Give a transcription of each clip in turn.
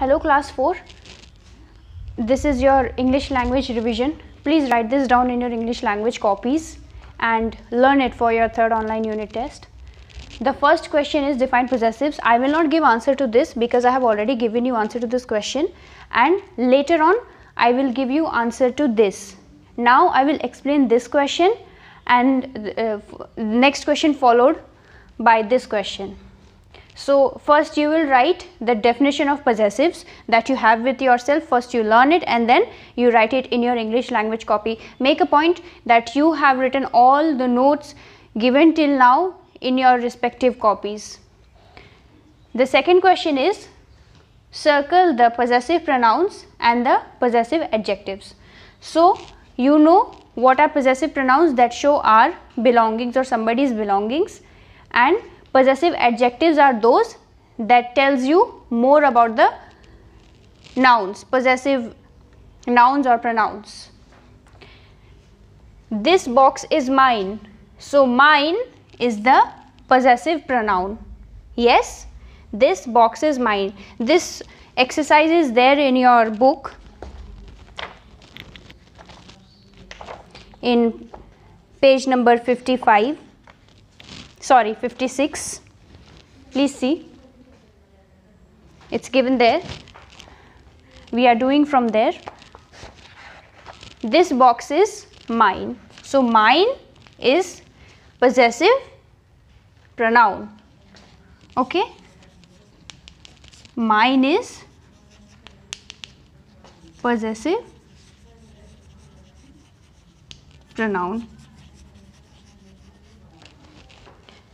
Hello class 4. This is your English language revision. Please write this down in your English language copies and learn it for your third online unit test. The first question is define possessives. I will not give answer to this because I have already given you answer to this question, and later on I will give you answer to this. Now I will explain this question and next question followed by this question. So first you will write the definition of possessives that you have with yourself. First you learn it and then you write it in your English language copy. Make a point that you have written all the notes given till now in your respective copies. The second question is circle the possessive pronouns and the possessive adjectives. So you know what are possessive pronouns? That show our belongings or somebody's belongings, and possessive adjectives are those that tells you more about the nouns, possessive nouns or pronouns. This box is mine. So mine is the possessive pronoun. Yes, this box is mine. This exercise is there in your book in page number 56. Please see, it's given there. We are doing from there. This box is mine. So mine is possessive pronoun. Okay, mine is possessive pronoun.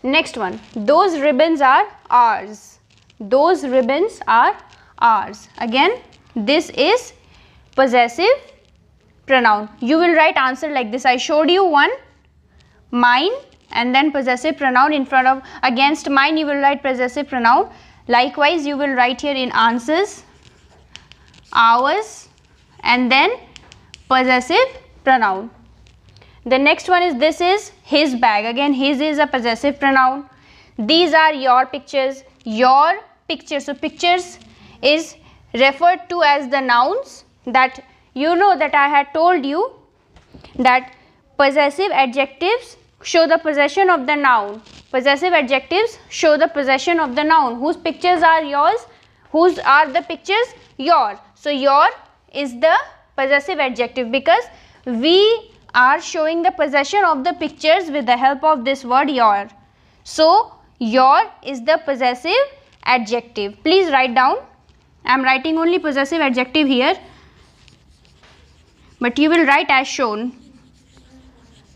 Next one, those ribbons are ours. Those ribbons are ours. Again, this is possessive pronoun. You will write answer like this. I showed you one, mine, and then possessive pronoun in front of, against mine you will write possessive pronoun. Likewise you will write here in answers ours and then possessive pronoun. The next one is this is his bag. Again, his is a possessive pronoun. These are your pictures. Your pictures. So pictures is referred to as the nouns. That you know that I had told you that possessive adjectives show the possession of the noun. Possessive adjectives show the possession of the noun. Whose pictures are yours? Whose are the pictures? Your. So your is the possessive adjective because we are showing the possession of the pictures with the help of this word your. So your is the possessive adjective. Please write down. I am writing only possessive adjective here, but you will write as shown.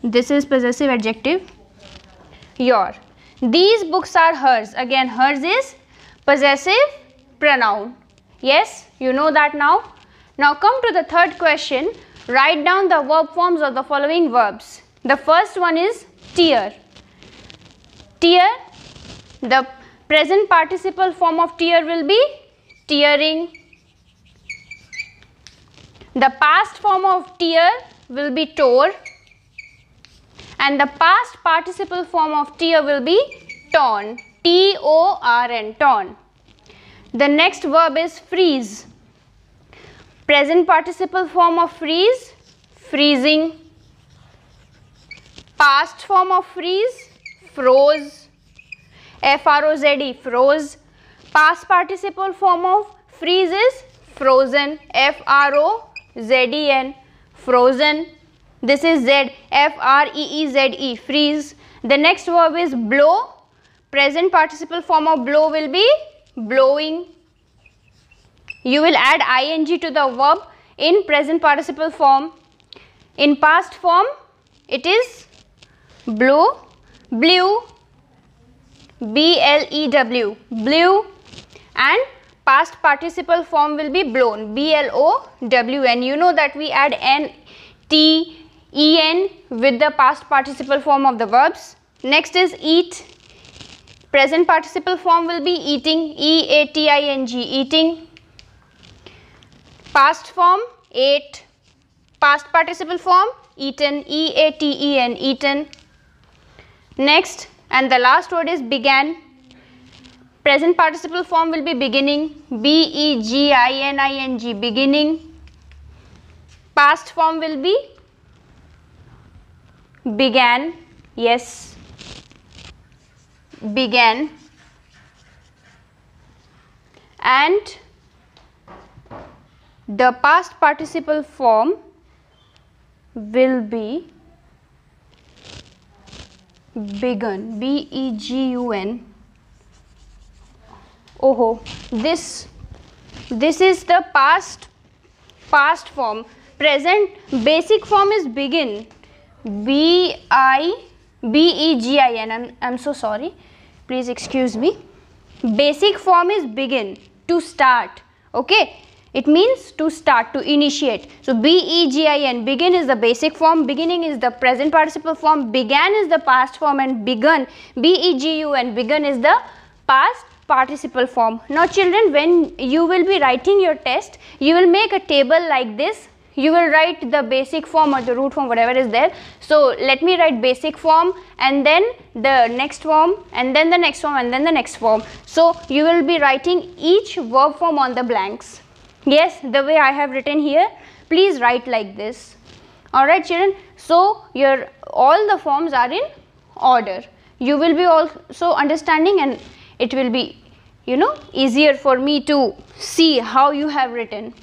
This is possessive adjective, your. These books are hers. Again, hers is possessive pronoun. Yes, you know that now. Now come to the third question. Write down the verb forms of the following verbs. The first one is tear. Tear, the present participle form of tear will be tearing. The past form of tear will be tore. And the past participle form of tear will be torn. T-O-R-N, torn. The next verb is freeze. Present participle form of freeze, freezing. Past form of freeze, froze. F-R-O-Z-E, froze. Past participle form of freeze is frozen. F-R-O-Z-E-N, frozen. This is Z, F-R-E-E-Z-E, freeze. The next verb is blow. Present participle form of blow will be blowing. You will add ing to the verb in present participle form. In past form, it is blow, blew, B-L-E-W, blew, and past participle form will be blown, B-L-O-W-N. You know that we add N-T-E-N with the past participle form of the verbs. Next is eat. Present participle form will be eating, E-A-T-I-N-G, eating. Past form, ate. Past participle form, eaten, E-A-T-E-N, eaten. Next, and the last word is began. Present participle form will be beginning, B-E-G-I-N-I-N-G, beginning. Past form will be began, yes, began. And the past participle form will be begun, B-E-G-U-N. Oh, this is the past form. Present basic form is begin, B-E-G-I-N. I'm so sorry, please excuse me. Basic form is begin, to start. Okay, it means to start, to initiate. So B-E-G-I-N, begin is the basic form, beginning is the present participle form, began is the past form, and begun, B-E-G-U-N, begun is the past participle form. Now children, when you will be writing your test, you will make a table like this. You will write the basic form or the root form, whatever is there. So let me write basic form, and then the next form, and then the next form, and then the next form. So you will be writing each verb form on the blanks. Yes, the way I have written here, please write like this. Alright children, so your all the forms are in order. You will be also understanding, and it will be, you know, easier for me to see how you have written.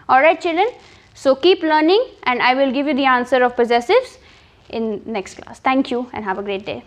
Alright children, so keep learning, and I will give you the answer of possessives in next class. Thank you and have a great day.